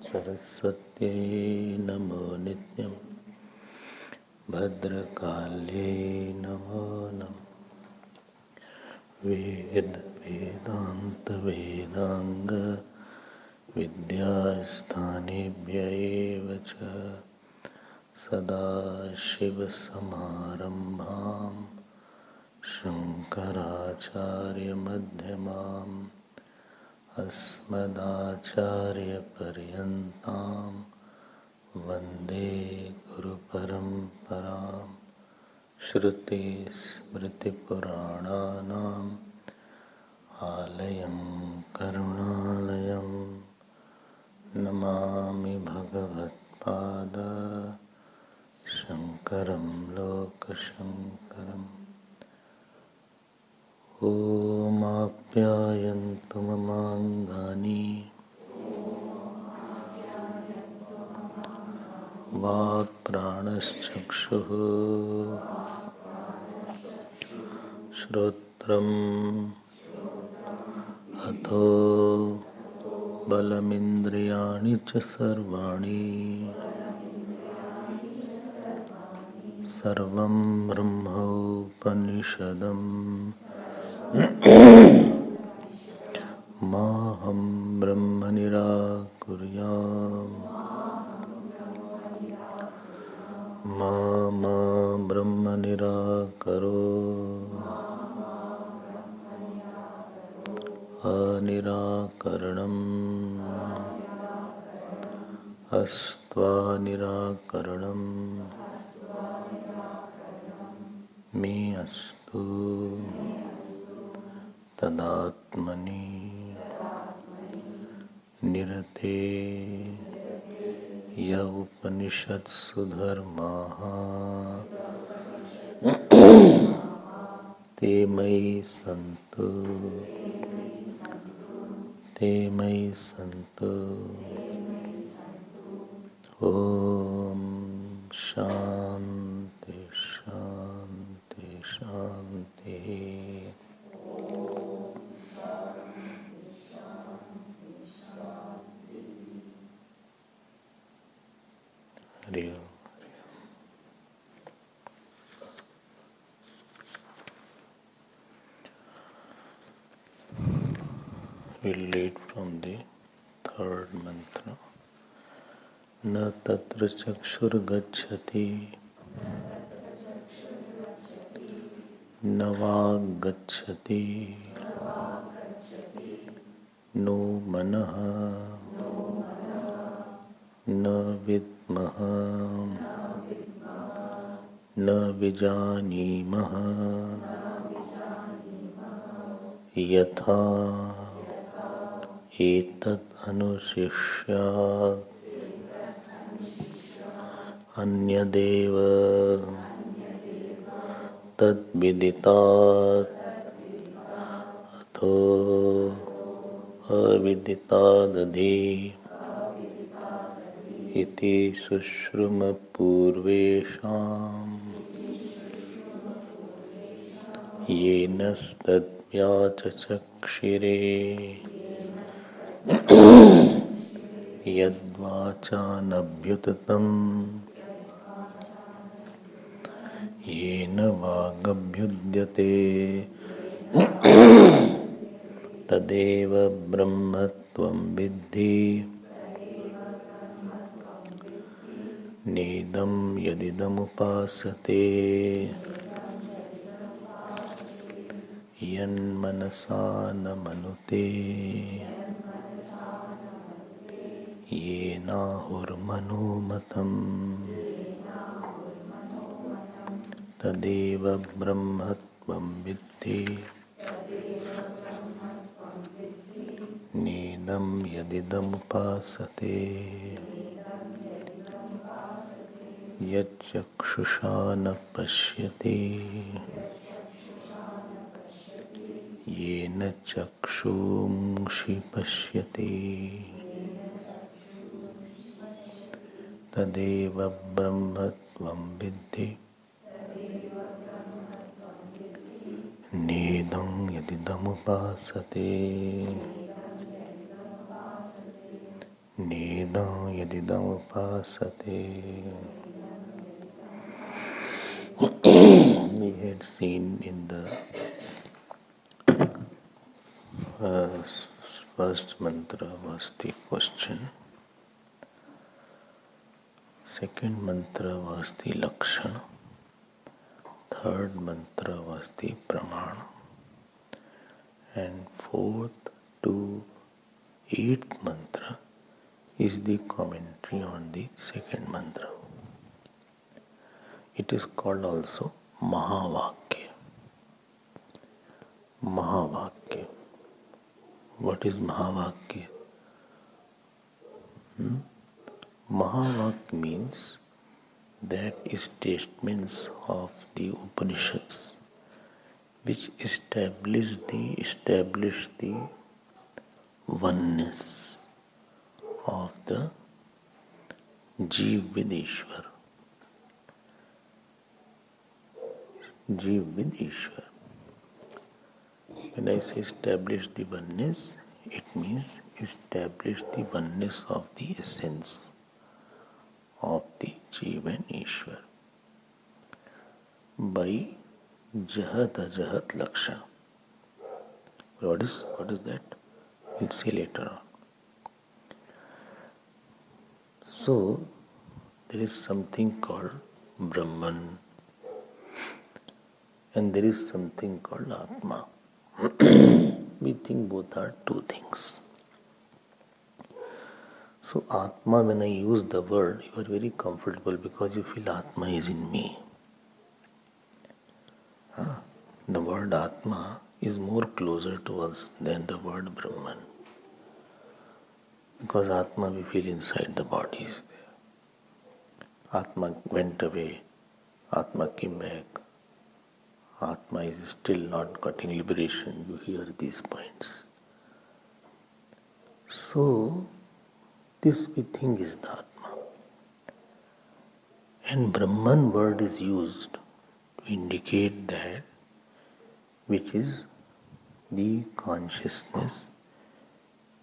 सरस्वत्यै नमो नित्यं भद्रकाल्यै नमो नमः वेदान्त वेदांग विद्यास्थानेभ्य एव च सदाशिवसमारम्भां शङ्कराचार्यमध्यमाम् अस्मदाचार्यपर्यन्तां वन्दे गुरुपरम्परां श्रुतिस्मृतिपुराणानाम् आलयं करुणालयं नमामि भगवत्पाद शङ्करं लोकशङ्करम्। ॐ आप्यायन्तु ममाङ्गानि वाक्प्राणश्चक्षुः श्रोत्रम् अथो बलमिन्द्रियाणि च सर्वाणि सर्वं ब्रह्मोपनिषदम् माहं ब्रह्म निराकुर्याम् मा ब्रह्म निराकरो अनिराकरणम् अस्त्वा निराकरणम् मे अस्तु तदात्मनि निरते य उपनिषत्सु धर्माः ते मयि सन्तु ॐ शान्ति शान्ति शान्तिः। हरि ओम। We'll read from the third mantra. न तत्र चक्षुर्गच्छति न वाग्गच्छति नो मनः न विद्मः न विजानीमः यथा एतत् अनुशिष्यात् अन्यदेव तद्विदितात् अथो अविदितादधि इति शुश्रुमपूर्वेषाम् येनस्तद्व्याचचक्षिरे यद्वाचानभ्युततम् येन वागभ्युद्यते तदेव ब्रह्मत्वं विद्धि नेदं यदिदमुपासते यन्मनसा न मनुते येनाहुर्मनोमतम् तदेव ब्रह्मत्वं विद्धि नेदं यदिदमुपासते यच्चक्षुषा न पश्यति येन चक्षुंषि पश्यति तदेव ब्रह्मत्वं विद्धि नेदं यदिदमुपासते नेदं यदिदमुपासते. We had seen in the first mantra was the question, second mantra was the lakshana, third mantra was the pramana, and fourth to eighth mantra is the commentary on the second mantra. It is called also Mahavakya. Mahavakya. What is Mahavakya? Mahavakya means that statements of the Upanishads which establish the oneness of the Jeev with Ishwar. Jeev with Ishwar. When I say establish the oneness, it means establish the oneness of the essence of the Jeev and Ishwar by Jahat Ajahat Lakshana. What is that? We'll see later on. So, there is something called Brahman and there is something called Atma. We think both are two things. So Atma, when I use the word, you are very comfortable because you feel Atma is in me. The word Atma is more closer to us than the word Brahman. Because Atma we feel inside the body is there. Atma went away. Atma came back. Atma is still not getting liberation. You hear these points. So, this we think is the Atma. And Brahman word is used to indicate that which is the consciousness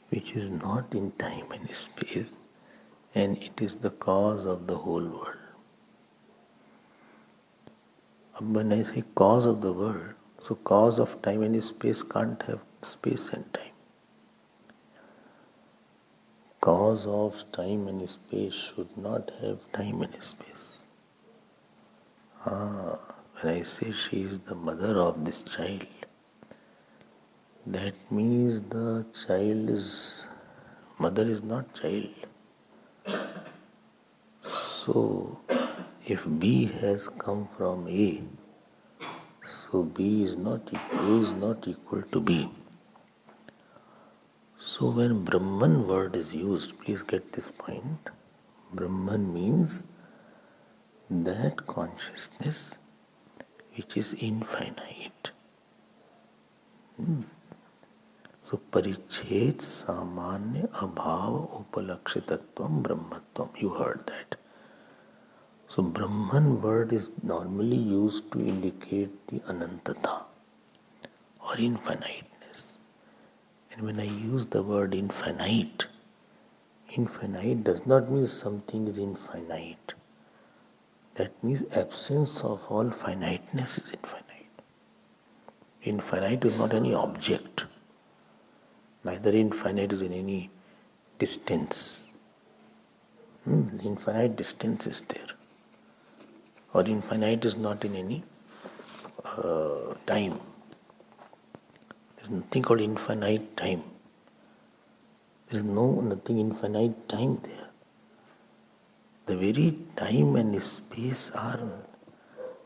which is not in time and space, and it is the cause of the whole world. When I say cause of the world, so cause of time and space can't have space and time. Cause of time and space should not have time and space. When I say she is the mother of this child, that means the mother is not child. So, if B has come from A, so A is not equal to B. So when Brahman word is used, please get this point. Brahman means that consciousness which is infinite. So parichet samanya abhava upalakshitatvam brahmatvam. You heard that. So Brahman word is normally used to indicate the anantata or infiniteness. And when I use the word infinite does not mean something is infinite. That means absence of all finiteness is infinite. Infinite is not any object. Neither infinite is in any distance. Infinite distance is there. Or infinite is not in any time. There is nothing called infinite time. There is nothing infinite time there. The very time and space are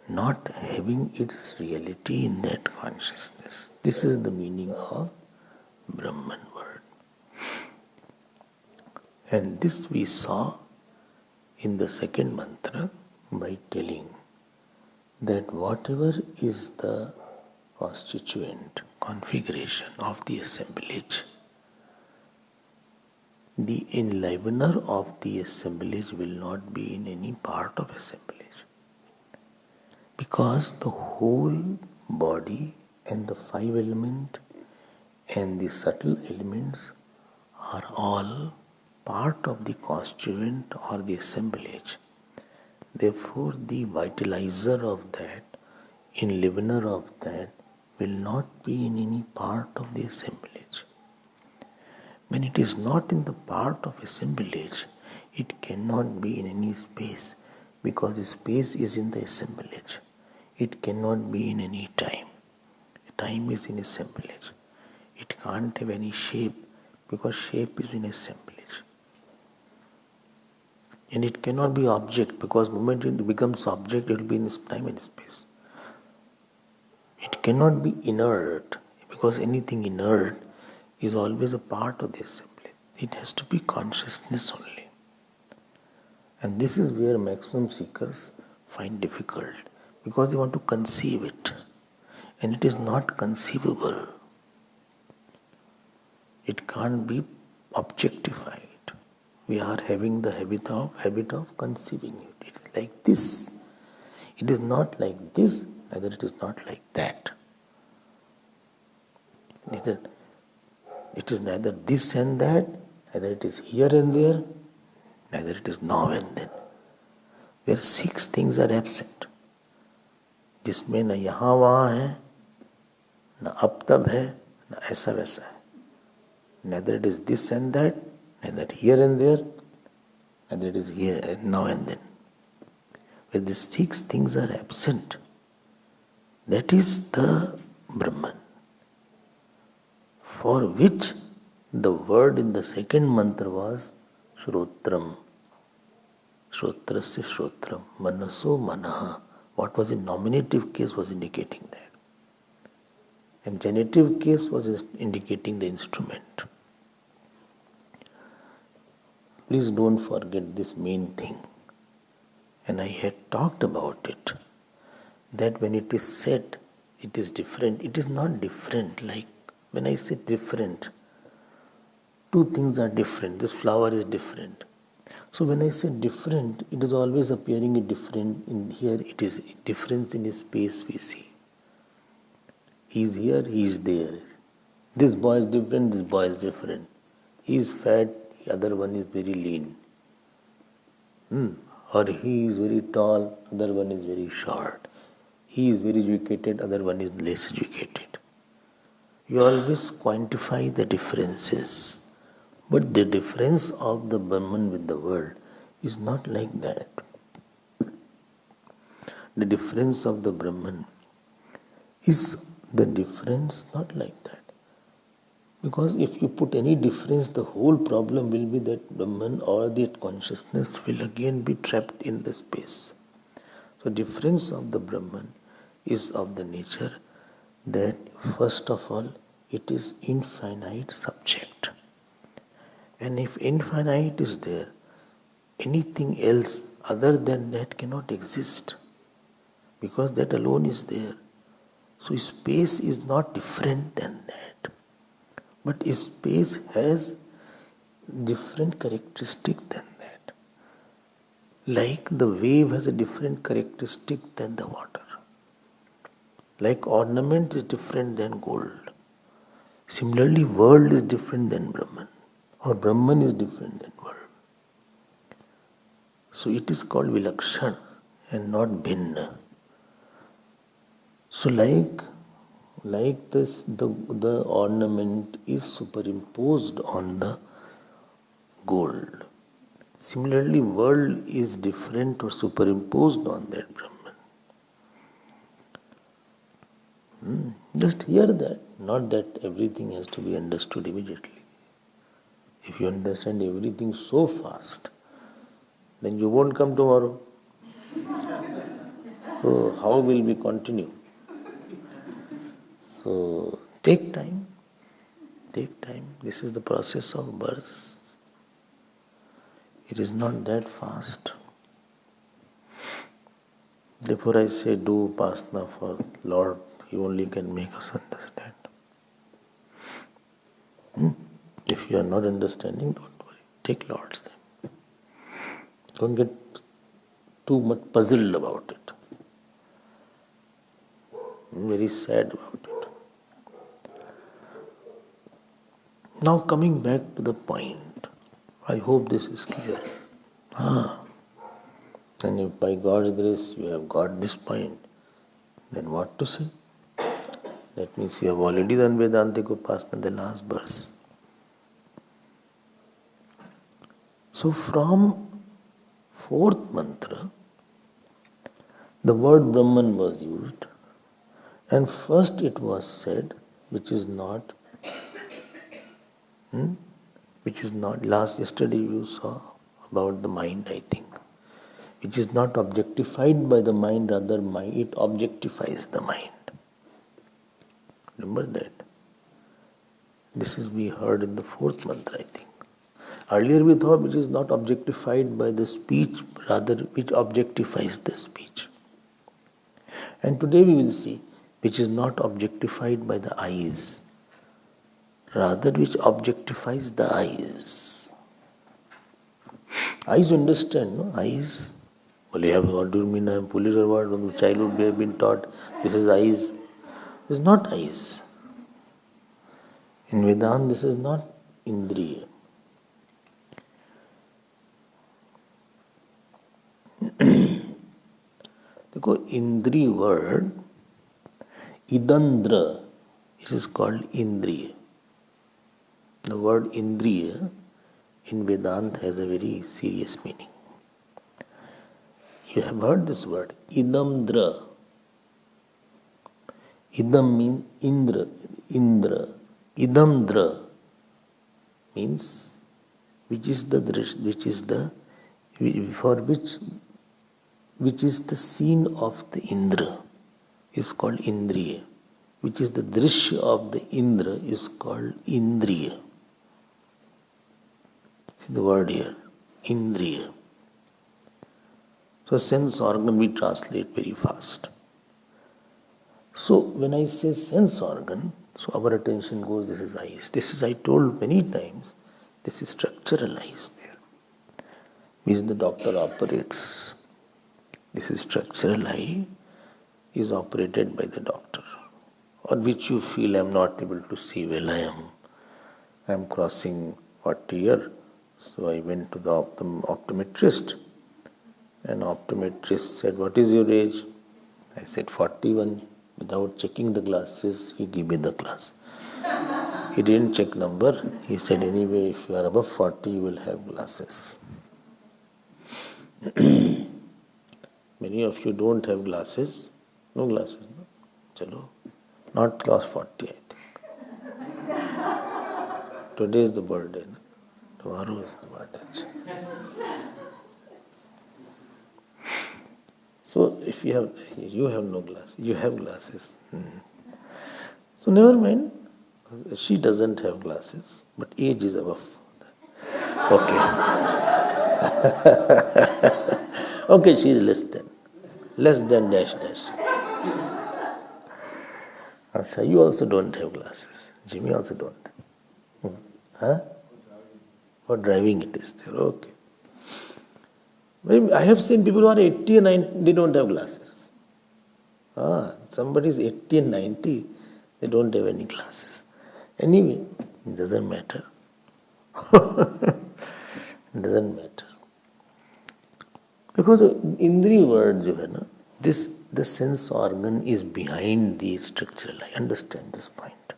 not having its reality in that consciousness. This is the meaning of Brahman word. And this we saw in the second mantra by telling that whatever is the constituent configuration of the assemblage, the enlivener of the assemblage will not be in any part of assemblage. Because the whole body and the five elements and the subtle elements are all part of the constituent or the assemblage. Therefore, the vitalizer of that, enlivener of that, will not be in any part of the assemblage. When it is not in the part of assemblage, it cannot be in any space, because the space is in the assemblage. It cannot be in any time. Time is in assemblage. It can't have any shape, because shape is in assemblage. And it cannot be object, because the moment it becomes object, it will be in time and space. It cannot be inert, because anything inert is always a part of the assembly. It has to be consciousness only. And this is where maximum seekers find difficult, because they want to conceive it. And it is not conceivable. It can't be objectified. We are having the habit of conceiving it. It's like this. It is not like this, neither it is not like that. It is neither this and that, neither it is here and there, neither it is now and then. Where six things are absent. जिसमें न यहाँ वहाँ है, न अब तब है, न ऐसा वैसा है. Neither it is this and that, neither here and there, neither it is here now and then. Where these six things are absent, that is the Brahman, for which the word in the second mantra was Shrotram. Shrotrasya Shrotram. Manaso Manaha. What was in nominative case was indicating that. And genitive case was indicating the instrument. Please don't forget this main thing. And I had talked about it, that when it is said it is different, it is not different. Like when I say different, two things are different. This flower is different. So when I say different, it is always appearing a different. In here it is a difference in space we see. He is here, he is there. This boy is different, this boy is different. He is fat, the other one is very lean. Or he is very tall, other one is very short. He is very educated, other one is less educated. You always quantify the differences. But the difference of the Brahman with the world is not like that. The difference of the Brahman is the difference not like that. Because if you put any difference, the whole problem will be that Brahman or that consciousness will again be trapped in the space. So difference of the Brahman is of the nature that first of all it is infinite subject. And if infinite is there, anything else other than that cannot exist, because that alone is there. So space is not different than that. But space has different characteristic than that. Like the wave has a different characteristic than the water. Like ornament is different than gold. Similarly, world is different than Brahman. Or Brahman is different than world. So it is called Vilakshan. and not bhinna. So like this, the ornament is superimposed on the gold. Similarly, world is different or superimposed on that Brahman. Just hear that, not that everything has to be understood immediately. If you understand everything so fast, then you won't come tomorrow. So how will we continue? So take time. Take time. This is the process of birth. It is not that fast. Therefore I say do Upasana for Lord. He only can make us understand. If you are not understanding, don't worry. Take Lord's name. Don't get too much puzzled about it. Very sad about it. Now coming back to the point. I hope this is clear. And if by God's grace you have got this point, then what to say? That means you have already done Vedantic Upasana, the last verse. So from fourth mantra, the word Brahman was used, and first it was said, which is not, yesterday you saw about the mind, I think, which is not objectified by the mind, rather it objectifies the mind. Remember that? This is we heard in the fourth mantra, I think. Earlier we thought which is not objectified by the speech, rather which objectifies the speech. And today we will see which is not objectified by the eyes, rather which objectifies the eyes. Eyes understand, no? Eyes. Well, what do you mean I am foolish or what? From childhood we have been taught this is eyes. This is not eyes. In Vedanta this is not Indriya. देखो इंद्रिय word idandra, it is called indriya. The word indriya in Vedanta has a very serious meaning. You have heard this word idamdra. Idam means indra. Idamdra means which is the scene of the Indra is called Indriya. Which is the drishya of the Indra is called Indriya. See the word here, Indriya. So sense organ we translate very fast. So when I say sense organ, so our attention goes, this is eyes. This is, I told many times, this is structural eyes there. Means the doctor operates. This is structural eye is operated by the doctor, or which you feel I am not able to see well. I am crossing 40 years, so I went to the optometrist, and optometrist said, "What is your age?" I said 41. Without checking the glasses, he gave me the glass. He didn't check number. He said, "Anyway, if you are above 40, you will have glasses." Many of you don't have glasses. No glasses, no? Chalo. Not class 40, I think. Today is the birthday. No? Tomorrow is the birthday. So if you have no glasses, you have glasses. So never mind. She doesn't have glasses, but age is above. Okay. Okay, she is less than dash. Asha, you also don't have glasses. Jimmy also don't. Huh? For driving it is there. Okay. I have seen people who are 80 and 90, they don't have glasses. Somebody is 80 and 90, they don't have any glasses. Anyway, it doesn't matter. It doesn't matter. Because indri word जो है ना, the sense organ is behind the structural eye. Understand this point.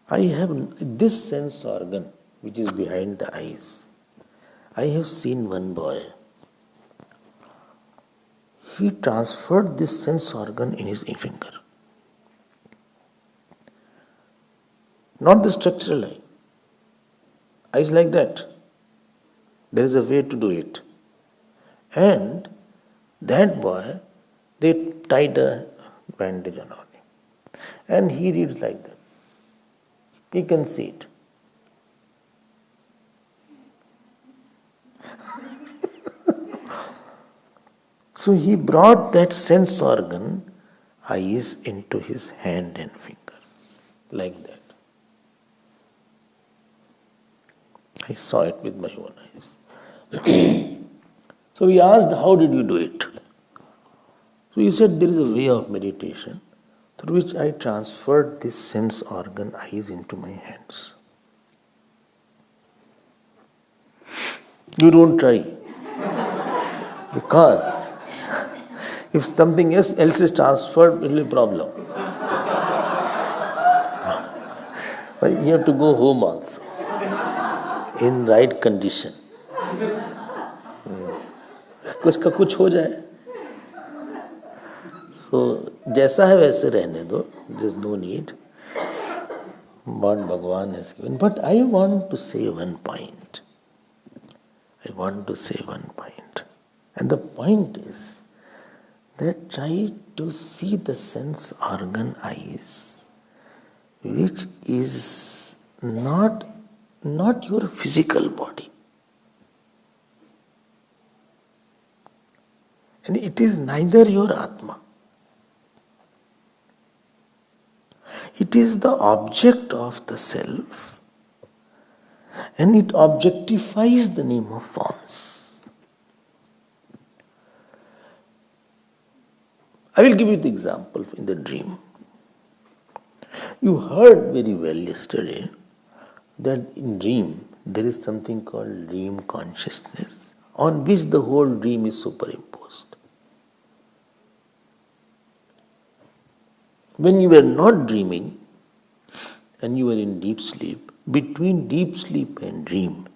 I have this sense organ which is behind the eyes. I have seen one boy. He transferred this sense organ in his finger. Not the structural eye. Eyes like that. There is a way to do it. And that boy, they tied a bandage on him. And he reads like that. He can see it. So he brought that sense organ, eyes, into his hand and finger. Like that. I saw it with my own eyes. So we asked, how did you do it? So he said, there is a way of meditation through which I transferred this sense organ, eyes, into my hands. You don't try. Because if something else is transferred, it will be a problem. But you have to go home also in right condition. कुछ का कुछ हो जाए. So जैसा है वैसे रहने दो. There's no need. What Bhagavan has given. But I want to say one point. And the point is that try to see the sense organ eyes, which is not your physical body. And it is neither your Atma. It is the object of the self, and it objectifies the name of forms. I will give you the example in the dream. You heard very well yesterday that in dream there is something called dream consciousness, on which the whole dream is superimposed. When you were not dreaming and you were in deep sleep, between deep sleep and dream,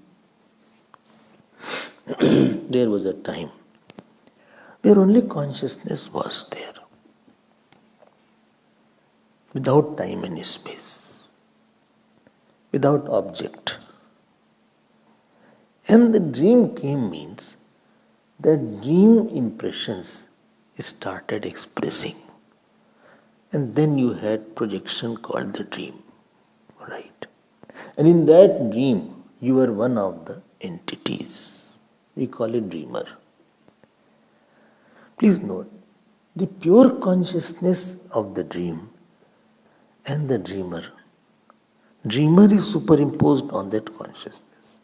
there was a time where only consciousness was there, without time and space, without object. And the dream came means that dream impressions started expressing. And then you had projection called the dream. Right? And in that dream, you were one of the entities. We call it dreamer. Please note, the pure consciousness of the dream and the dreamer. Dreamer is superimposed on that consciousness.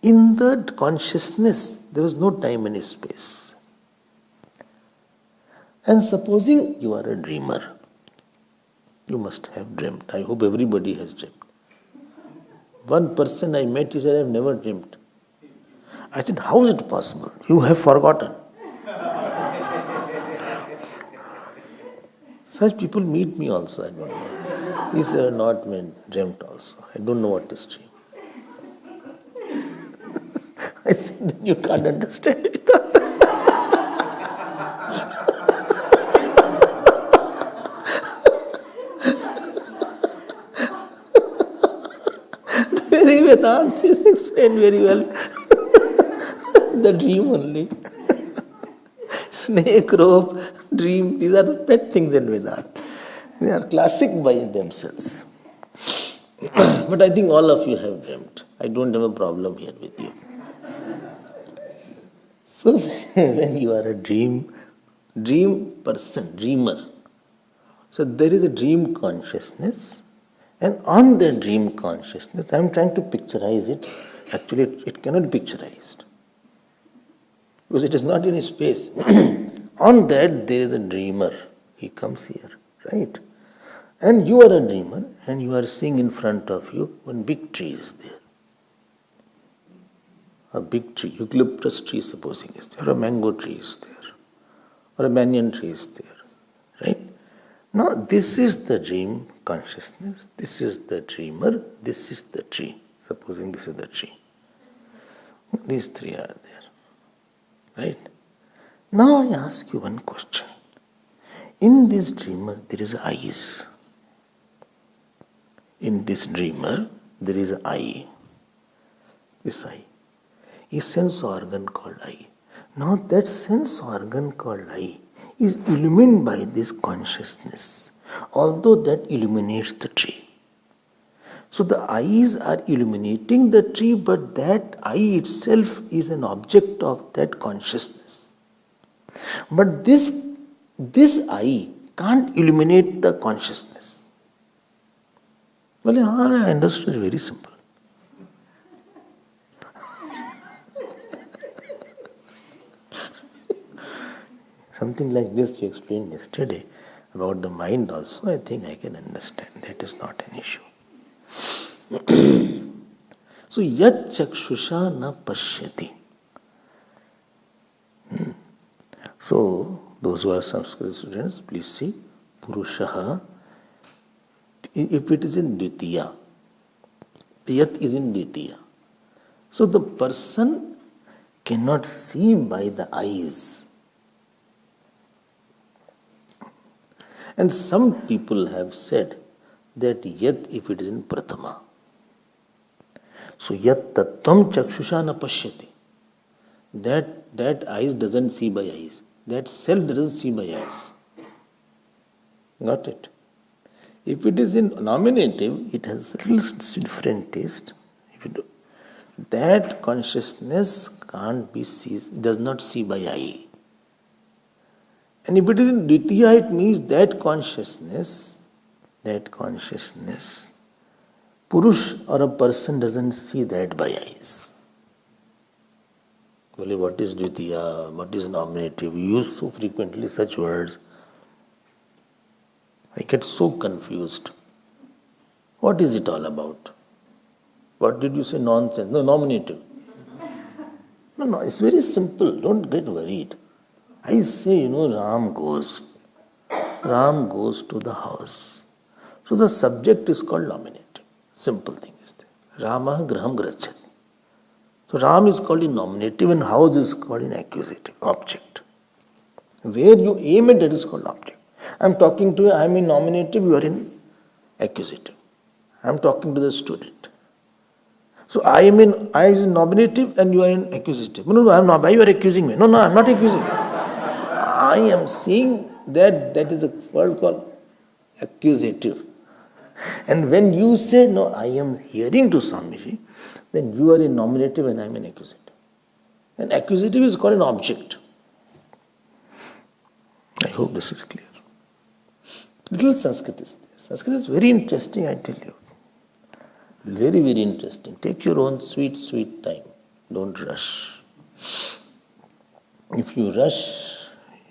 In that consciousness, there was no time and space. And supposing you are a dreamer, you must have dreamt. I hope everybody has dreamt. One person I met, he said, I have never dreamt. I said, how is it possible? You have forgotten. Such people meet me also, I don't know. He said, not dreamt also. I don't know what is dream. I said, then you can't understand it. Very Vedanta is explained very well. The dream only. Snake, rope, dream, these are the pet things in Vedanta. They are classic by themselves. But I think all of you have dreamt. I don't have a problem here with you. So when you are a dream person, dreamer, so there is a dream consciousness, and on the dream consciousness, I am trying to picturize it. Actually, it cannot be picturized, because it is not in space. On that, there is a dreamer. He comes here, right? And you are a dreamer, and you are seeing in front of you one big tree is there. A big tree, eucalyptus tree supposing is there, or a mango tree is there, or a banyan tree is there, right? Now this is the dream consciousness, this is the dreamer, this is the tree, supposing this is the tree. These three are there, right? Now I ask you one question. In this dreamer there is eyes. In this dreamer there is eye. This eye. A sense organ called eye. Now that sense organ called eye is illumined by this consciousness, although that illuminates the tree. So the eyes are illuminating the tree, but that eye itself is an object of that consciousness. But this eye can't illuminate the consciousness. Well, I understood, very simple. Something like this you explained yesterday about the mind also, I think I can understand. That is not an issue. So, yat chakshusha na pashyati. So, those who are Sanskrit students, please see, Purushaha, if it is in Dvitiya, yat is in Dvitiya. So, the person cannot see by the eyes. And some people have said that yat, if it is in Prathama. So yat tattvam chakshusha na pashyati. That eyes doesn't see by eyes. That self doesn't see by eyes. Got it? If it is in nominative, it has a little different taste. That consciousness can't be seen, does not see by eye. And if it is in Dvitiya, it means that consciousness, Purush or a person doesn't see that by eyes. Well, what is Dvitiya? What is nominative? We use so frequently such words. I get so confused. What is it all about? What did you say? Nonsense. No, nominative. No, it's very simple. Don't get worried. I say, Ram goes to the house. So the subject is called nominative. Simple thing is there. Rama graham gracchati. So Ram is called in nominative and house is called in accusative, object. Where you aim at, that is called object. I am talking to you, I am in nominative, you are in accusative. I am talking to the student. So I am in nominative and you are in accusative. No, I am not. Why you are accusing me? No, I am not accusing you. I am saying that is a word called accusative. And when you say, no, I am hearing to Swamiji, then you are in nominative and I am in accusative. And accusative is called an object. I hope this is clear. Little Sanskrit is there. Sanskrit is very interesting, I tell you. Very, very interesting. Take your own sweet, sweet time. Don't rush. If you rush,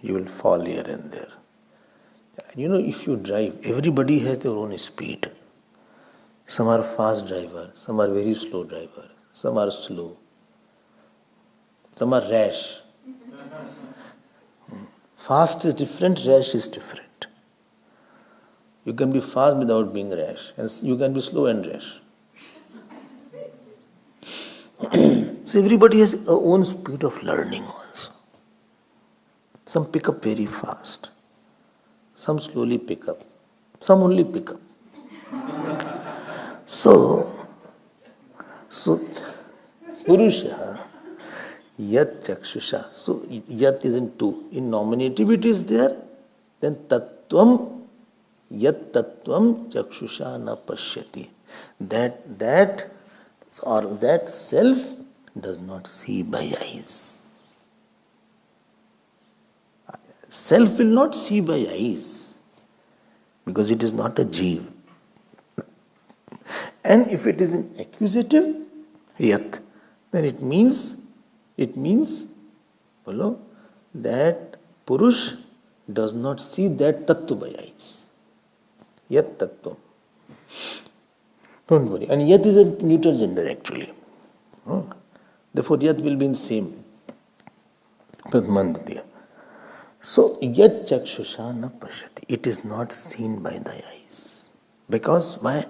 you will fall here and there. If you drive, everybody has their own speed. Some are fast drivers, some are very slow drivers, some are slow, some are rash. Fast is different, rash is different. You can be fast without being rash, and you can be slow and rash. So everybody has their own speed of learning also. Some pick up very fast. Some slowly pick up. Some only pick up. So Purusha, yat chakshusha. So yat is in two. In nominative it is there. Then tattvam, yat tattvam chakshusha na pashyati. That self does not see by eyes. Self will not see by eyes because it is not a jeev. And if it is in accusative, yat, then it means that Purush does not see that tattva by eyes. Yat tattva. Don't worry. And yat is a neuter gender actually. Therefore, yat will be in same. Pratmanditya. So, yat chakshusha na pashyati. It is not seen by the eyes. Because, why?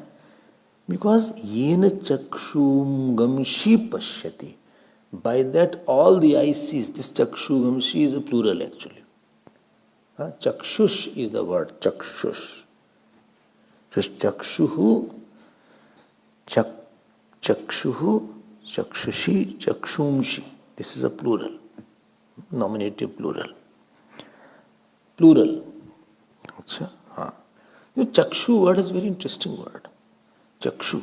Because yena chakshum gamshi pashyati. By that all the eyes sees. This chakshu gamshi is a plural actually. Chakshush is the word. Chakshush. Just chakshuhu, chakshuhu, chakshushi, chakshumshi. This is a plural. Nominative plural. Plural. Achha? The chakshu word is a very interesting word. Chakshu.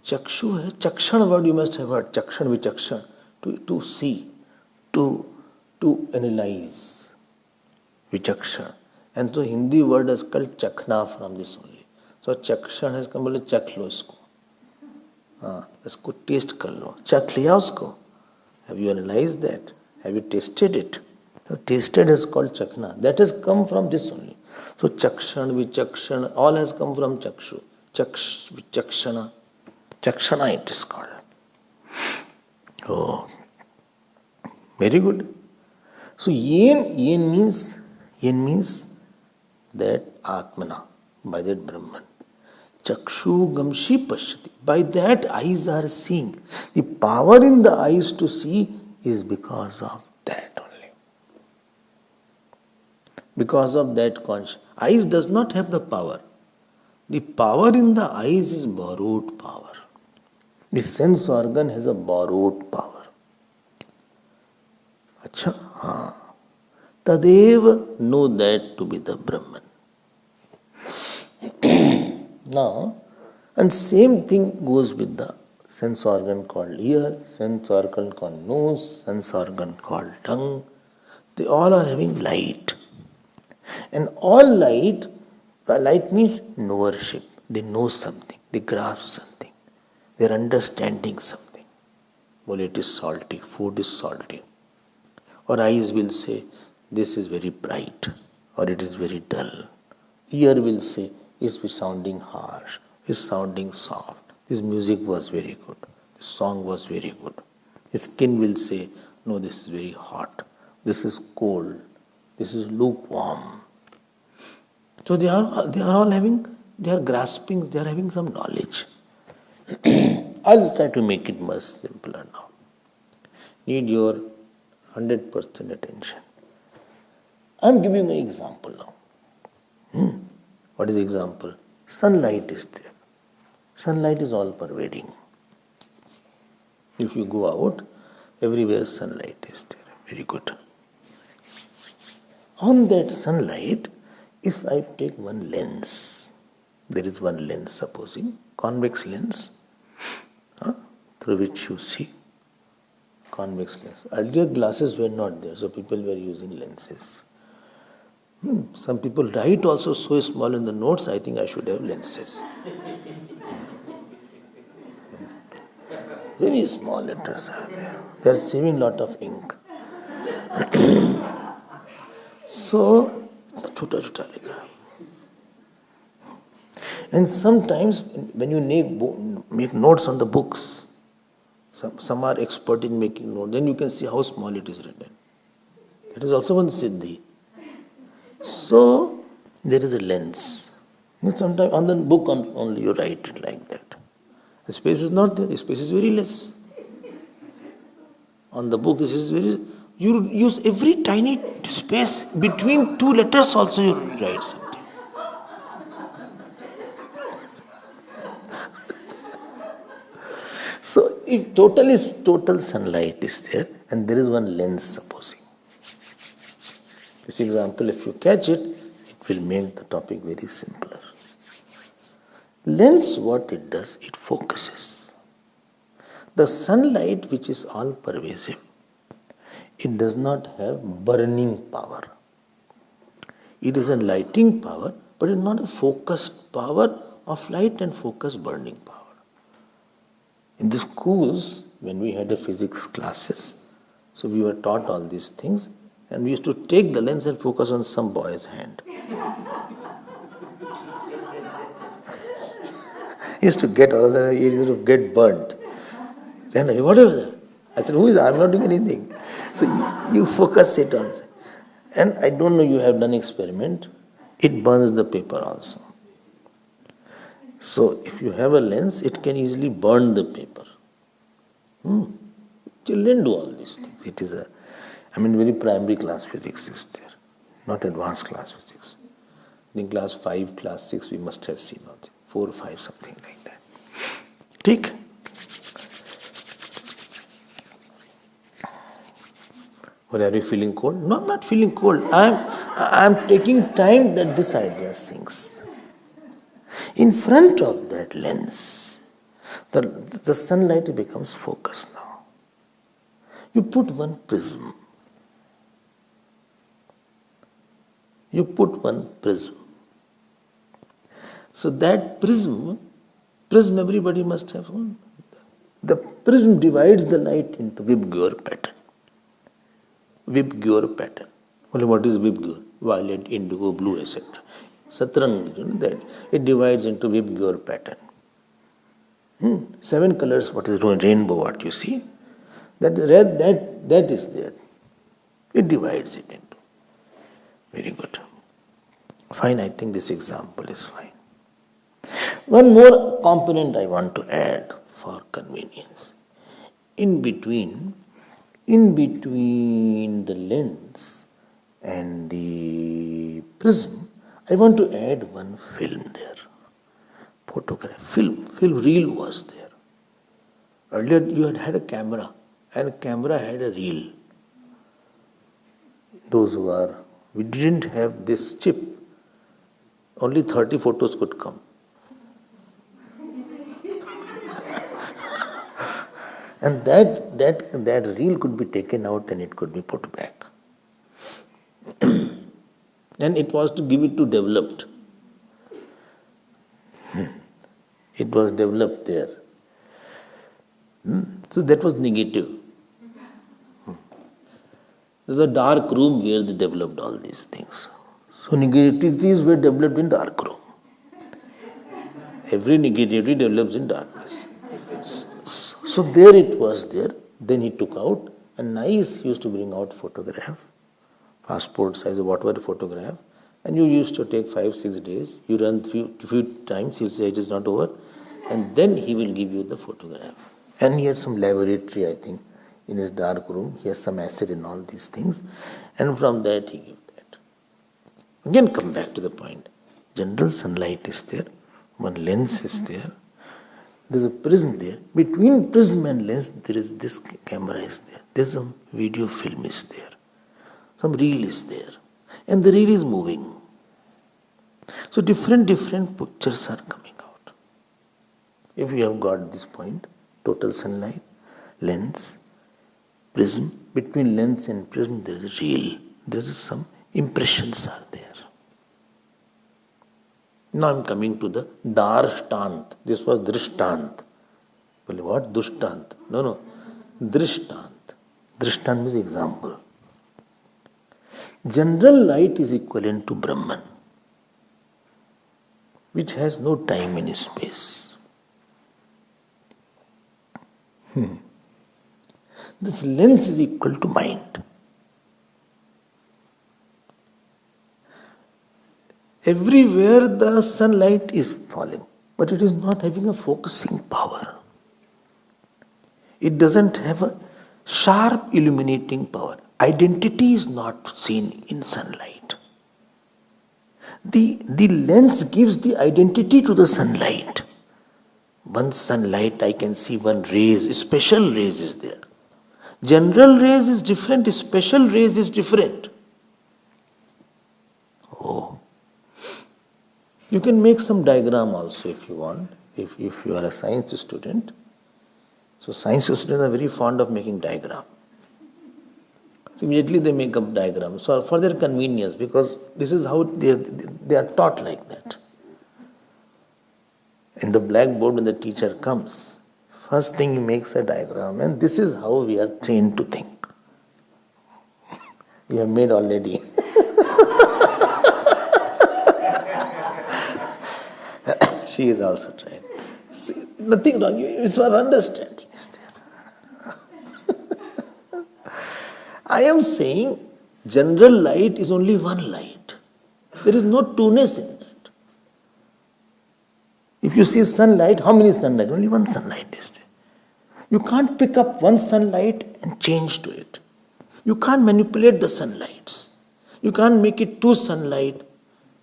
Chakshu hai. Chakshan word you must have heard. Chakshan vichakshan. To see. To analyze. Vichakshan. And so Hindi word is called chakna from this only. So chakshan has come, बोले चख लो इसको. इसको taste कर लो. चख लिया उसको. Have you analyzed that? Have you tasted it? So tasted is called chakna. That has come from this only. So chakshan, vichakshan, all has come from chakshu. Vichakshana. Chakshana it is called. Oh, very good. So yen means that Atmana, by that Brahman. Chakshu gamshi pashyati. By that eyes are seeing. The power in the eyes to see is because of that only. Because of that conscious. Eyes does not have the power. The power in the eyes is borrowed power. The sense organ has a borrowed power. Acha? Haan. Tadev know that to be the Brahman. Now, and same thing goes with the sense organ called ear, sense organ called nose, sense organ called tongue. They all are having light. And all light means knowership. They know something, they grasp something, they are understanding something. Well, it is salty, food is salty. Or eyes will say, this is very bright, or it is very dull. Ear will say, it's sounding harsh, it's sounding soft. This music was very good, this song was very good. The skin will say, no, this is very hot, this is cold, this is lukewarm. So they are all having, they are grasping, they are having some knowledge. I'll try to make it much simpler now. Need your 100% attention. I'm giving an example now. What is the example? Sunlight is there. Sunlight is all pervading. If you go out, everywhere sunlight is there. Very good. On that sunlight, if I take one lens, there is one lens, supposing, convex lens, through which you see. Convex lens. Earlier glasses were not there, so people were using lenses. Some people write also so small in the notes, I think I should have lenses. Very small letters are there. They are saving lot of ink. So, chota likha. And sometimes when you make notes on the books, some are expert in making notes, then you can see how small it is written. That is also one siddhi. So, there is a lens. Sometimes on the book only you write it like that. The space is not there, the space is very less. On the book it is very, you use every tiny space between two letters also you write something. So, if total sunlight is there and there is one lens supposing. This example, if you catch it, it will make the topic very simpler. Lens, what it does, it focuses. The sunlight, which is all pervasive, it does not have burning power. It is a lighting power, but it is not a focused power of light and focused burning power. In the schools, when we had a physics classes, so we were taught all these things, and we used to take the lens and focus on some boy's hand. He used to get burnt. Then whatever. I said, who is, I'm not doing anything. So you focus it on. And I don't know, you have done experiment. It burns the paper also. So if you have a lens, it can easily burn the paper. Children do all these things. It is very primary class physics is there, not advanced class physics. In class 5, class 6, we must have seen all 4 or 5, something like that. Take. Or are you feeling cold? No, I'm not feeling cold. I'm taking time that this idea sinks. In front of that lens, the sunlight becomes focused now. You put one prism. So that prism everybody must have one. The prism divides the light into Vibgyor pattern. Only what is Vibgyor? Violet, indigo, blue, etc. Satrang, that it divides into Vibgyor pattern. 7 colors, what is rainbow, what you see? That red, that is there. It divides it into. Very good. Fine, I think this example is fine. One more component I want to add for convenience. In between the lens and the prism, I want to add one film there. Photograph, film reel was there. Earlier you had a camera, and a camera had a reel. We didn't have this chip. Only 30 photos could come. And that reel could be taken out and it could be put back. And it was to give it to developed. It was developed there. So that was negative. There's a dark room where they developed all these things. So negativities were developed in dark room. Every negativity develops in darkness. So there it was there. Then he took out, and nice, he used to bring out photograph, passport size or whatever photograph, and you used to take 5-6 days. You run few times, he'll say it is not over, and then he will give you the photograph. And he had some laboratory, I think, in his dark room. He has some acid and all these things, and from that he gives that. Again, come back to the point. General sunlight is there, one lens is there. There's a prism there. Between prism and lens, there is this camera is there. There's some video film is there. Some reel is there. And the reel is moving. So different pictures are coming out. If you have got this point, total sunlight, lens, prism. Between lens and prism, there is a reel. There is some impressions are there. Now I am coming to the Darshtant. This was Drishtant. Well, what? Dushtant. No. Drishtant. Drishtant means example. General light is equivalent to Brahman, which has no time and space. This lens is equal to mind. Everywhere the sunlight is falling, but it is not having a focusing power. It doesn't have a sharp illuminating power. Identity is not seen in sunlight. The lens gives the identity to the sunlight. One sunlight, I can see one rays, special rays is there. General rays is different, special rays is different. Oh. You can make some diagram also if you want, if you are a science student. So science students are very fond of making diagram. So immediately they make up diagrams for their convenience, because this is how they are taught like that. In the blackboard, when the teacher comes, first thing he makes a diagram, and this is how we are trained to think. We have made already. She is also trained. See, nothing wrong. It's for understanding is there. I am saying general light is only one light. There is no two-ness in that. If you see sunlight, how many sunlight? Only one sunlight is there. You can't pick up one sunlight and change to it. You can't manipulate the sunlights. You can't make it two sunlight.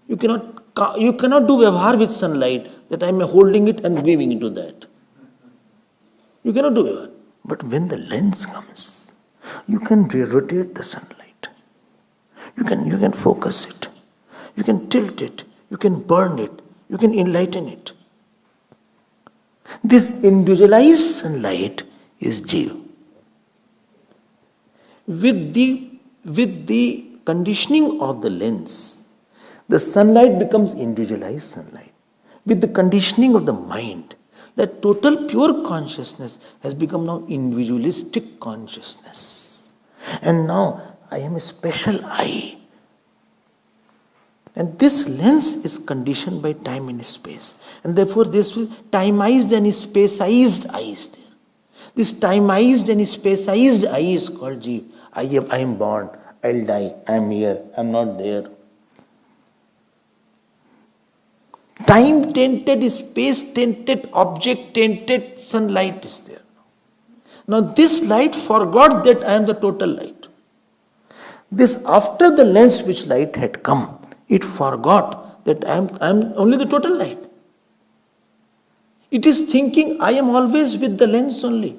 You cannot do vyavhar with sunlight, that I am holding it and weaving into that. You cannot do vyavhar. But when the lens comes, you can rotate the sunlight. You can focus it. You can tilt it. You can burn it. You can enlighten it. This individualized sunlight is Jiva. With the conditioning of the lens, the sunlight becomes individualized sunlight. With the conditioning of the mind, that total pure consciousness has become now individualistic consciousness. And now I am a special I. And this lens is conditioned by time and space. And therefore this will timized and spacized I is there. This timized and spacized I is called Jiva. I am born, I'll die, I am here, I am not there. Time tainted, space tainted, object tainted sunlight is there. Now this light forgot that I am the total light. This after the lens which light had come, it forgot that I am only the total light. It is thinking I am always with the lens only.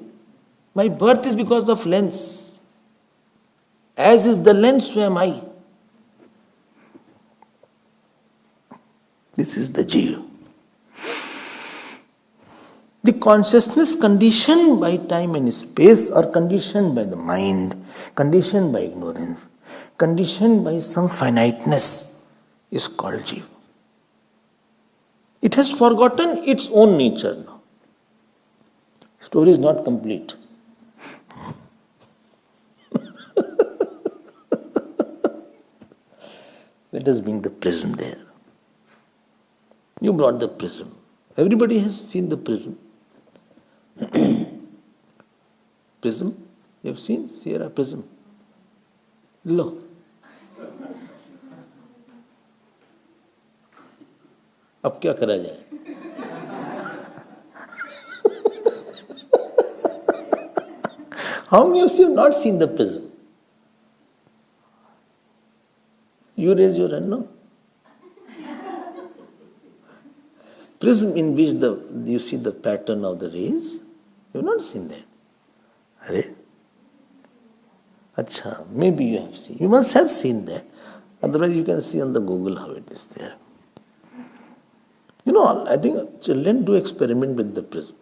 My birth is because of lens. As is the lens, so am I. This is the Jiva. The consciousness conditioned by time and space, or conditioned by the mind, conditioned by ignorance, conditioned by some finiteness, is called Jiva. It has forgotten its own nature now. Story is not complete. Let us bring the prism there. You brought the prism. Everybody has seen the prism. Prism? You have seen? Sierra prism. Look. अब क्या करा जाए? How many of you have not seen the prism? You raise your hand, no? Prism in which you see the pattern of the rays, you have not seen that. Are? Acha, maybe you have seen. You must have seen that. Otherwise you can see on the Google how it is there. You know, I think children do experiment with the prism.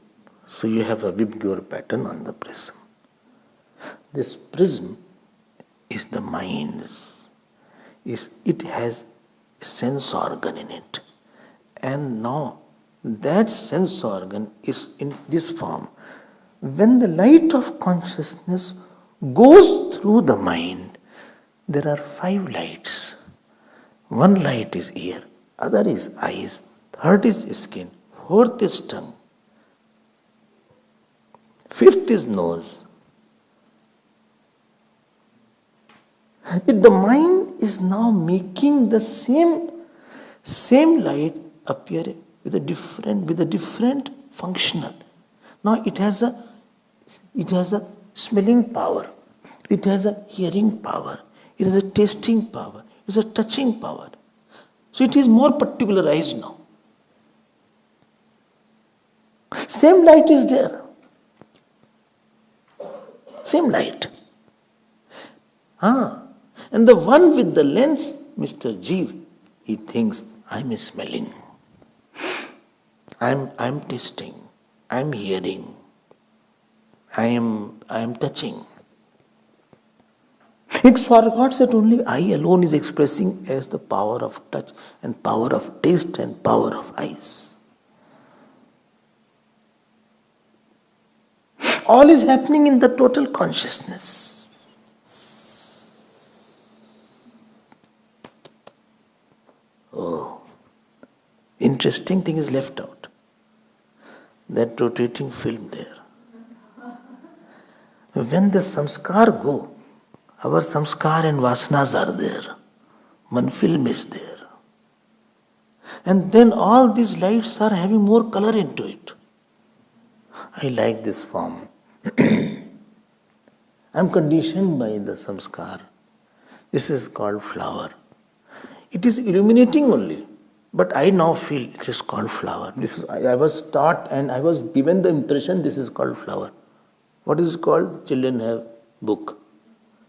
So you have a Vibgyor pattern on the prism. This prism is the mind's. It has a sense organ in it. And now that sense organ is in this form. When the light of consciousness goes through the mind, there are 5 lights. One light is ear, other is eyes, third is skin, fourth is tongue, fifth is nose. If the mind is now making the same light appear with a different functional. Now it has a smelling power, it has a hearing power, it has a tasting power, it has a touching power. So it is more particularized now. Same light is there. Same light. And the one with the lens, Mr. Jeev, he thinks, I'm smelling, I'm tasting, I'm hearing, I am touching. It forgets that only I alone is expressing as the power of touch and power of taste and power of eyes. All is happening in the total consciousness. Oh, interesting thing is left out. That rotating film there. When the samskar go, Our samskar and vasanas are there. One film is there. And then all these lights are having more color into it. I like this form. I am conditioned by the samskar. This is called flower. It is illuminating only. But I now feel it is called flower. I was taught and I was given the impression this is called flower. What is it called? Children have book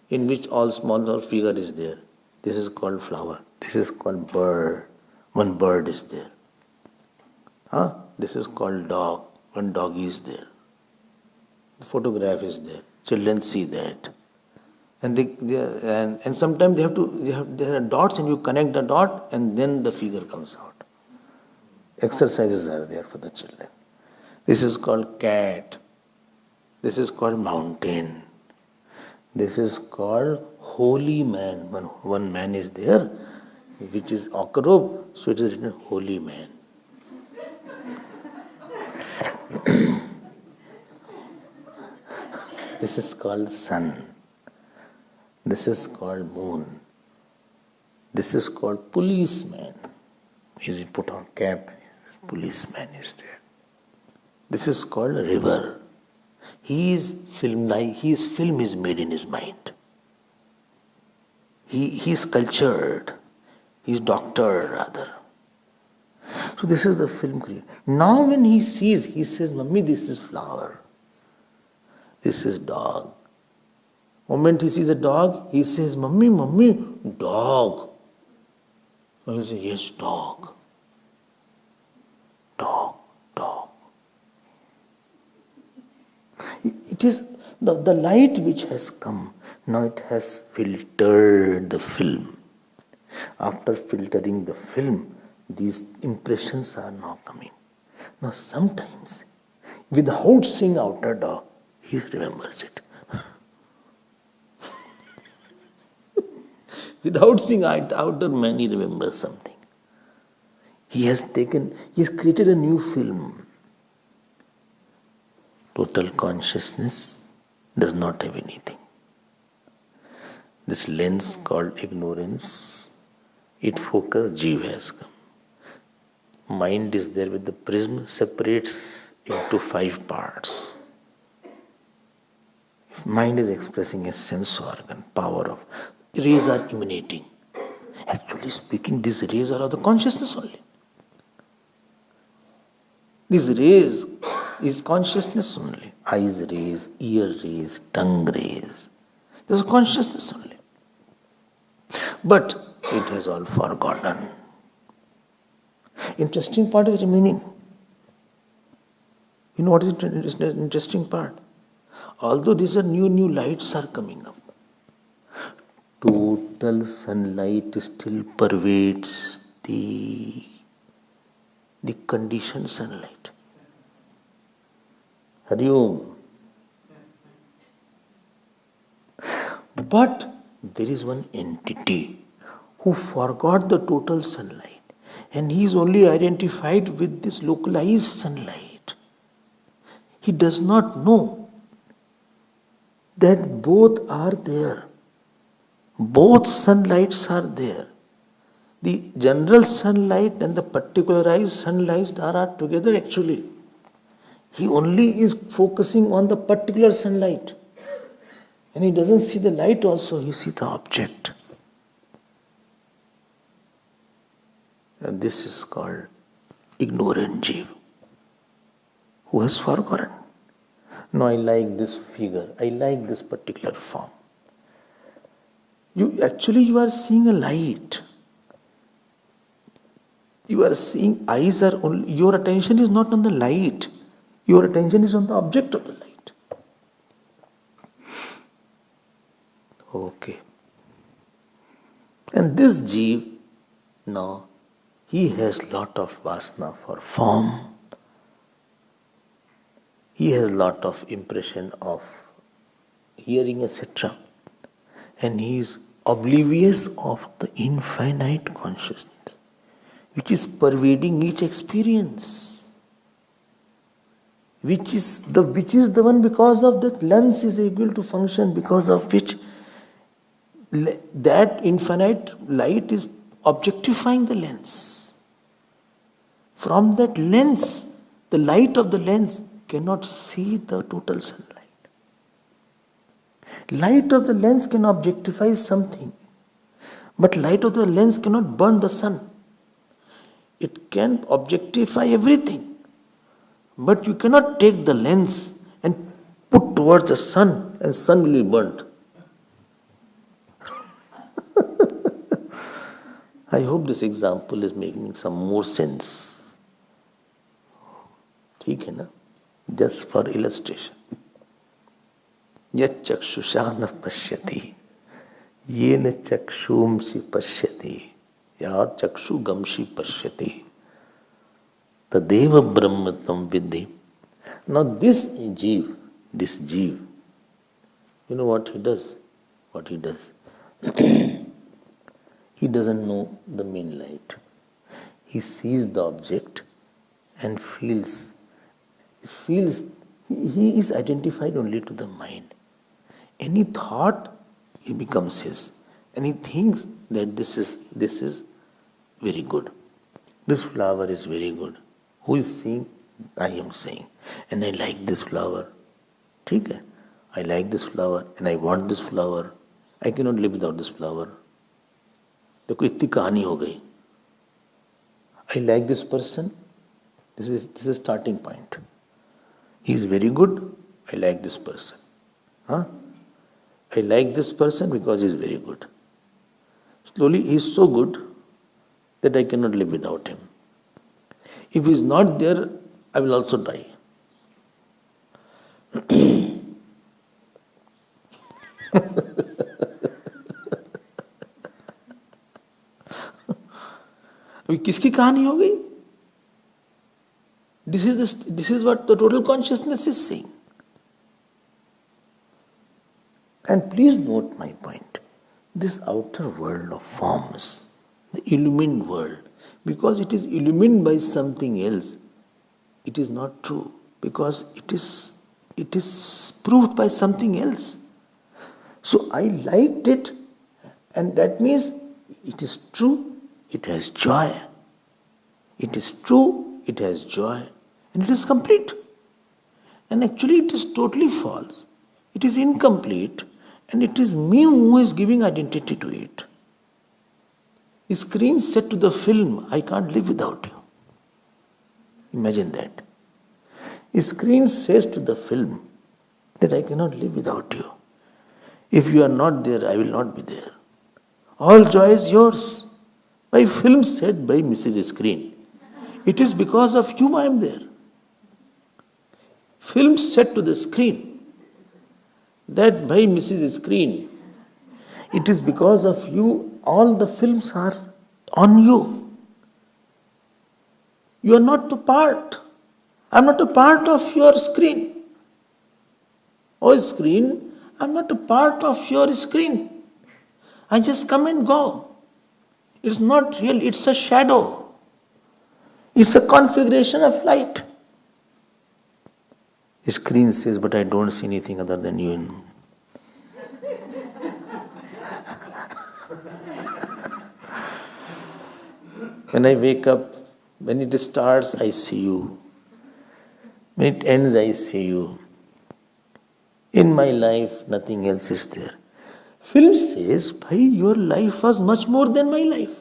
in which all small figure is there. This is called flower. This is called bird. One bird is there. This is called dog. One dog is there. The photograph is there. Children see that. And sometimes there are dots and you connect the dot and then the figure comes out. Exercises are there for the children. This is called cat. This is called mountain. This is called holy man. One man is there, which is Akarub, so it is written holy man. This is called sun. This is called moon. This is called policeman. He put on cap. This policeman is there. This is called river. His film is made in his mind. He is cultured. He is doctored rather. So this is the film created. Now when he sees, he says, Mummy, this is flower. This is dog. Moment he sees a dog, he says, Mummy, dog. So he says, yes, dog. Dog. It is the light which has come. Now it has filtered the film. After filtering the film, these impressions are now coming. Now sometimes, without seeing outer dog, he remembers it. Without seeing outer man, he remembers something. He has created a new film. Total consciousness does not have anything. This lens called ignorance, it focuses, jiva has come. Mind is there with the prism, separates into 5 parts. If mind is expressing a sense organ, power of rays are emanating. Actually speaking, these rays are of the consciousness only. These rays is consciousness only. Eyes rays, ear rays, tongue rays. This is consciousness only. But it has all forgotten. Interesting part is remaining. You know what is the interesting part? Although these are new lights are coming up, total sunlight still pervades the conditioned sunlight. Hari Om. But there is one entity who forgot the total sunlight and he is only identified with this localized sunlight. He does not know that both are there. Both sunlights are there. The general sunlight and the particularized sunlight are together actually. He only is focusing on the particular sunlight. And he doesn't see the light also, he sees the object. And this is called ignorant jiva, who has forgotten. No, I like this figure, I like this particular form. You are seeing a light. You are seeing, eyes are only, your attention is not on the light. Your attention is on the object of the light. Okay. And this jiva, now, he has lot of vasana for form. He has lot of impression of hearing, etc. And he is oblivious of the infinite consciousness, which is pervading each experience. Which is the one because of that lens is able to function, because of which that infinite light is objectifying the lens. From that lens, the light of the lens cannot see the total sunlight. Light of the lens can objectify something, but light of the lens cannot burn the sun. It can objectify everything, but you cannot take the lens and put towards the sun and sun will be burnt. I hope this example is making some more sense. ठीक है ना? Just for illustration. यत् चक्षुषा न पश्यति येन चक्षुंसि पश्यति यार चक्षुगंसि पश्यति तदेव ब्रह्म त्वं विद्धि. Now this jeev, you know what he does? He doesn't know the main light. He sees the object and feels he is identified only to the mind. Any thought, it becomes his. And he thinks that this is very good. This flower is very good. Who is seeing? I am saying. And I like this flower. ठीक है? I like this flower and I want this flower. I cannot live without this flower. देखो इतनी कहानी हो गई. I like this person. This is starting point. He is very good. I like this person. Huh? I like this person because he is very good. Slowly he is so good that I cannot live without him. If he is not there, I will also die. अभी किसकी कहानी हो गई? This is what the total consciousness is saying. And please note my point. This outer world of forms, the illumined world, because it is illumined by something else, it is not true. Because it is proved by something else. So I liked it, and that means it is true, it has joy. It is true, it has joy, and it is complete. And actually it is totally false. It is incomplete, and it is me who is giving identity to it. The screen said to the film, I can't live without you. Imagine that. The screen says to the film that I cannot live without you. If you are not there, I will not be there. All joy is yours. My film said by Mrs. Screen, it is because of you I am there. Film said to the screen that by Mrs. Screen, it is because of you all the films are on you. You are not a part. I am not a part of your screen. Oh screen, I am not a part of your screen. I just come and go. It's not real, it's a shadow. It's a configuration of light. The screen says, but I don't see anything other than you. When I wake up, when it starts, I see you. When it ends, I see you. In my life, nothing else is there. Film says, bhai, your life was much more than my life.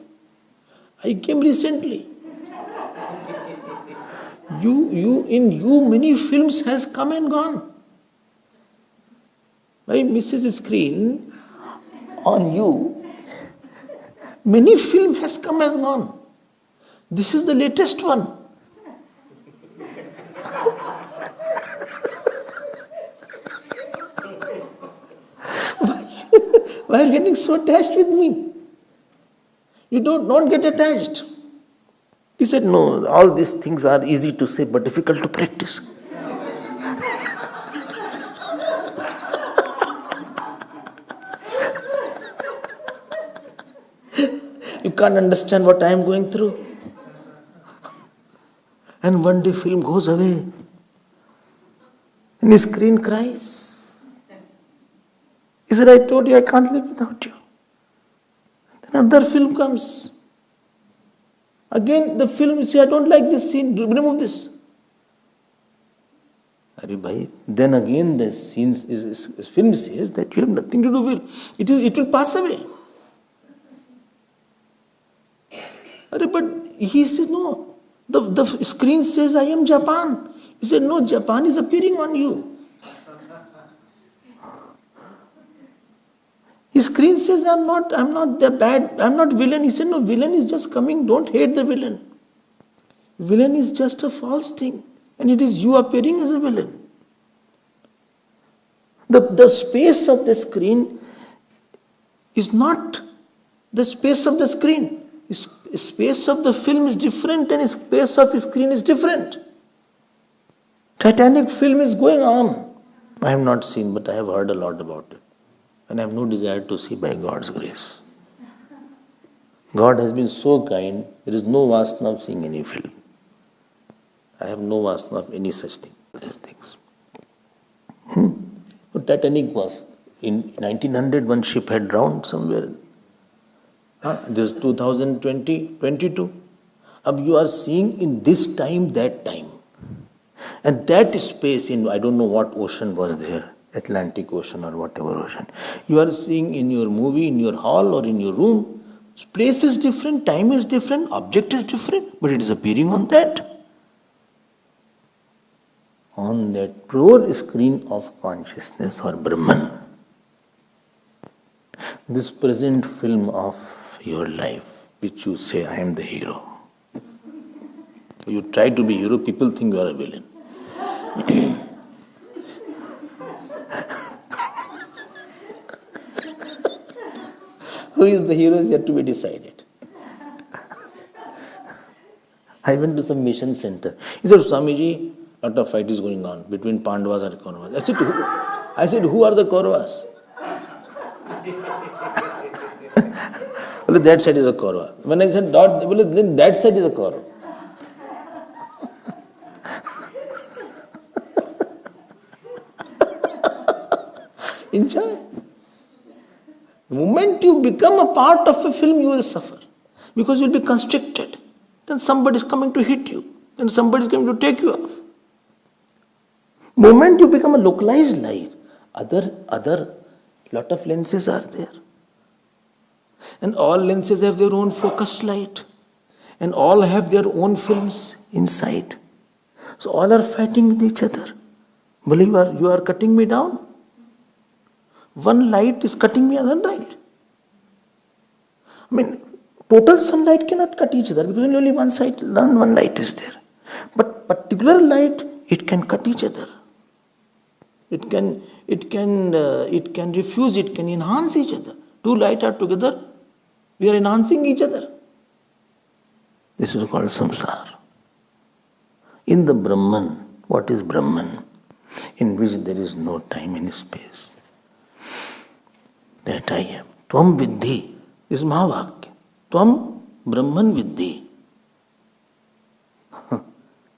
I came recently. In you, many films has come and gone. By Mrs. Screen, on you, many film has come and gone. This is the latest one. Why are you getting so attached with me? You don't get attached. He said, no, all these things are easy to say but difficult to practice. You can't understand what I am going through. And one day film goes away. And his screen cries. He said, I told you I can't live without you. Another film comes. Again the film says, I don't like this scene, remove this. Then again the film says that you have nothing to do with it. It will pass away. But he says, no. The screen says, I am Japan. He said, no, Japan is appearing on you. His screen says, I'm not the bad, I'm not villain. He said, no, villain is just coming. Don't hate the villain. Villain is just a false thing. And it is you appearing as a villain. The space of the screen is not the space of the screen. Space of the film is different and space of the screen is different. Titanic film is going on. I have not seen, but I have heard a lot about it. And I have no desire to see by God's grace. God has been so kind, there is no vasana of seeing any film. I have no vasana of any such thing. These things. Titanic was. In 1900, one ship had drowned somewhere. This 2020, 22. You are seeing in this time, that time. And that space in, I don't know what ocean was there, Atlantic Ocean or whatever ocean. You are seeing in your movie, in your hall or in your room, place is different, time is different, object is different, but it is appearing on that. On that pure screen of consciousness or Brahman. This present film of your life, which you say, I am the hero. You try to be hero, people think you are a villain. Who is the hero is yet to be decided. I went to some mission center. He said, Swamiji, a lot of fight is going on between Pandavas and Kauravas. I said, who are the Kauravas? Well, that side is a Kaurava. When I said then that side is a Kaurava. Enjoy. The moment you become a part of a film, you will suffer. Because you will be constricted. Then somebody is coming to hit you. Then somebody is going to take you off. The moment you become a localized light, other lot of lenses are there. And all lenses have their own focused light. And all have their own films inside. So all are fighting with each other. Believer, you are cutting me down. One light is cutting me another light. I mean, total sunlight cannot cut each other because only one light is there. But particular light, it can cut each other. It can refuse, it can enhance each other. Two lights are together, we are enhancing each other. This is called samsara. In the Brahman, what is Brahman? In which there is no time and space. That I am. Tvam Viddhi. This is Mahavakya. Tvam Brahman Viddhi.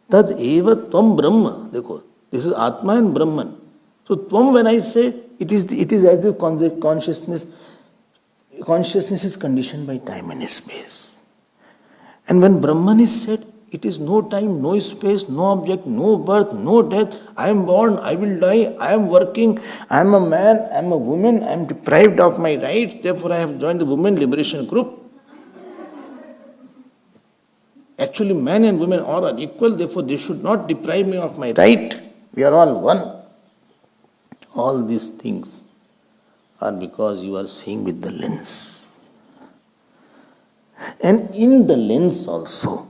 Tad eva Tvam Brahma. Dekho, this is Atma and Brahman. So Tvam, when I say, it is as if consciousness is conditioned by time and space. And when Brahman is said, it is no time, no space, no object, no birth, no death. I am born, I will die, I am working, I am a man, I am a woman, I am deprived of my rights, therefore I have joined the women liberation group. Actually, man and women all are equal, therefore they should not deprive me of my right. We are all one. All these things are because you are seeing with the lens. And in the lens also,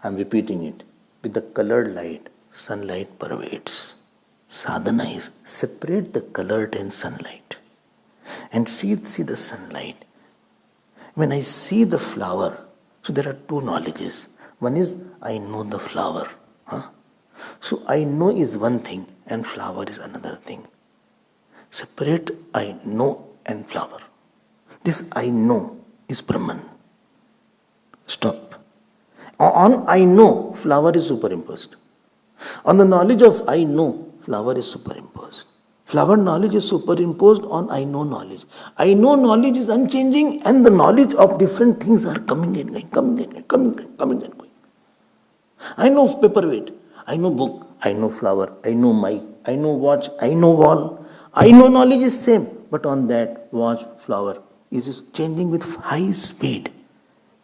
I am repeating it, with the colored light, sunlight pervades. Sadhana is separate the colored and sunlight and see the sunlight. When I see the flower, so there are two knowledges. One is I know the flower. So I know is one thing and flower is another thing. Separate I know and flower. This I know is Brahman. Stop. On I know, flower is superimposed. On the knowledge of I know, flower is superimposed. Flower knowledge is superimposed on I know knowledge. I know knowledge is unchanging, and the knowledge of different things are coming and going, coming and going, coming and going. I know paperweight, I know book, I know flower, I know mic, I know watch, I know wall. I know knowledge is same, but on that watch, flower is changing with high speed.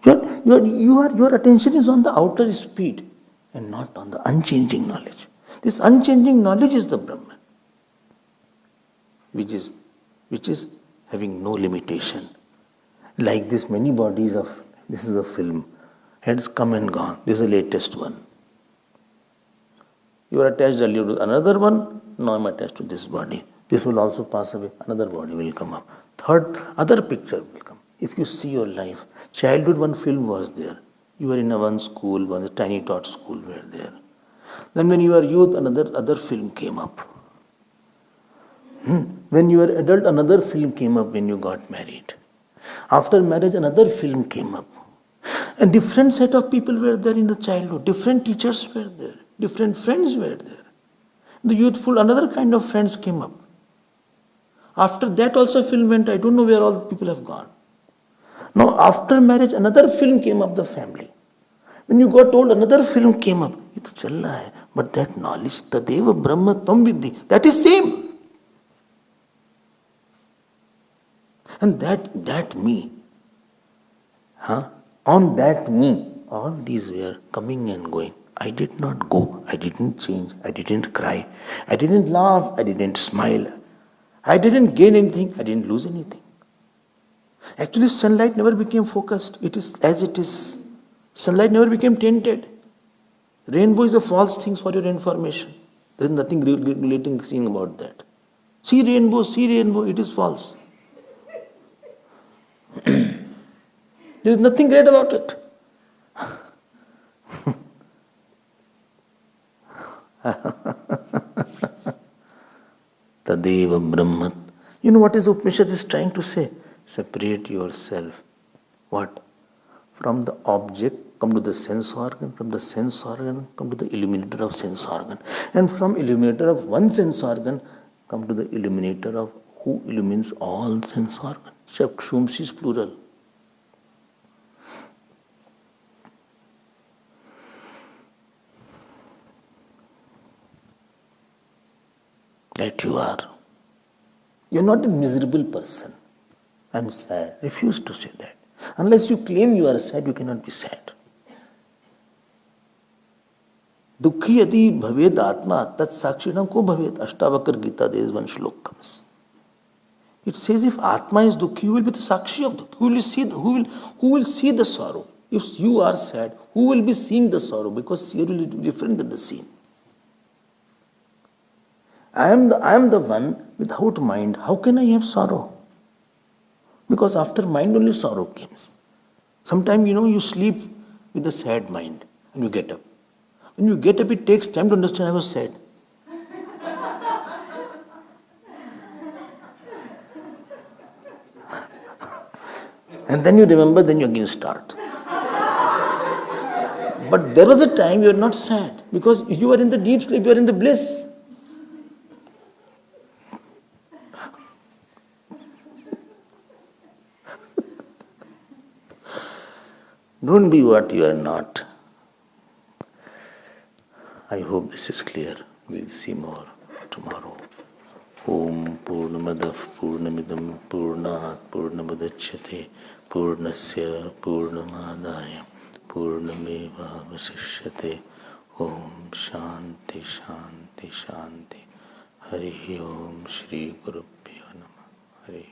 Your attention is on the outer speed and not on the unchanging knowledge. This unchanging knowledge is the Brahman, which is having no limitation. Like this, many bodies of this is a film, has come and gone. This is the latest one. You are attached earlier to another one. Now I am attached to this body. This will also pass away. Another body will come up. Third, other picture will come. If you see your life, childhood one film was there. You were in one school, one tiny tot school were there. Then when you were youth, other film came up. When you were adult, another film came up when you got married. After marriage, another film came up. And different set of people were there in the childhood. Different teachers were there. Different friends were there. The youthful, another kind of friends came up. After that also film went, I don't know where all the people have gone. Now after marriage, another film came up, the family. When you got old, another film came up. It chal raha hai. But that knowledge, Tadeva Brahma Tvam Vidhi, that is same. And that me, on that me, all these were coming and going. I did not go, I didn't change, I didn't cry, I didn't laugh, I didn't smile, I didn't gain anything, I didn't lose anything. Actually, sunlight never became focused. It is as it is. Sunlight never became tainted. Rainbow is a false thing for your information. There is nothing relating seeing about that. See rainbow, it is false. There is nothing great about it. Tadeva Brahmat. You know what is Upanishad is trying to say? Separate yourself. What? From the object, come to the sense organ. From the sense organ, come to the illuminator of sense organ. And from illuminator of one sense organ, come to the illuminator of who illumines all sense organs. Chakshumsi is plural. That you are. You are not a miserable person. I am sad. Refuse to say that. Unless you claim you are sad, you cannot be sad. Dukhi yadi bhaved atma tat sakshinam ko bhaved. Ashtavakar Gita, there is one shlok comes. It says if Atma is dukhi, who will be the sakshi of dukhi? Who will see the sorrow? If you are sad, who will be seeing the sorrow? Because seer will be different than the seen. I am the one without mind. How can I have sorrow? Because after mind only sorrow comes. Sometimes you sleep with a sad mind and you get up. When you get up, it takes time to understand I was sad. And then you remember, then you again start. But there was a time you were not sad because you were in the deep sleep, you were in the bliss. Don't be what you are not. I hope this is clear. We'll see more tomorrow. Om Purnamadav Purnamidam Purnat Purnamudachyate Purnasya Purnamadaya Purnameva Vasishyate. Om Shanti Shanti Shanti. Hari Om Shri Gurubhyo Namah. Hari